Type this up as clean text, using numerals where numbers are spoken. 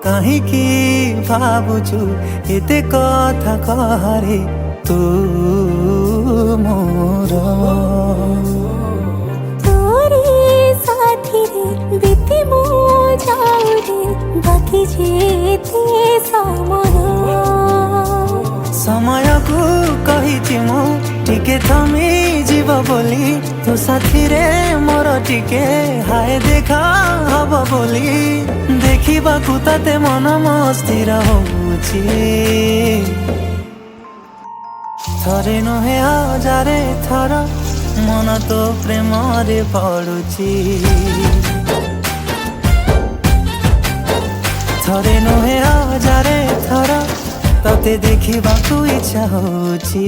କାହିଁକି ଭାବୁଛୁ ଏତେ କଥା କହରେ ତୁ ମୋର। तोरे साथीरे बीती मो जाऊरे बाकी जेते समर। समयକୁ କହିଛି ମୁଁ ଟିକେ ଥମି ଯିବ ବୋଲି ତୋ ସାଥିରେ ମୋର ଟିକେ ହାୟ ଦେଖା ହବ ବୋଲି ଦେଖିବାକୁ ତତେ ମନ ମସ୍ତିର ହଉଛି। ଥରେ ନୁହେଁ ହଜାରେ ଥର ମନ ତୋ ପ୍ରେମରେ ପଡୁଛି। ଥରେ ନୁହେଁ ହଜାରେ ଥର ତତେ ଦେଖିବାକୁ ଇଚ୍ଛା ହଉଛି।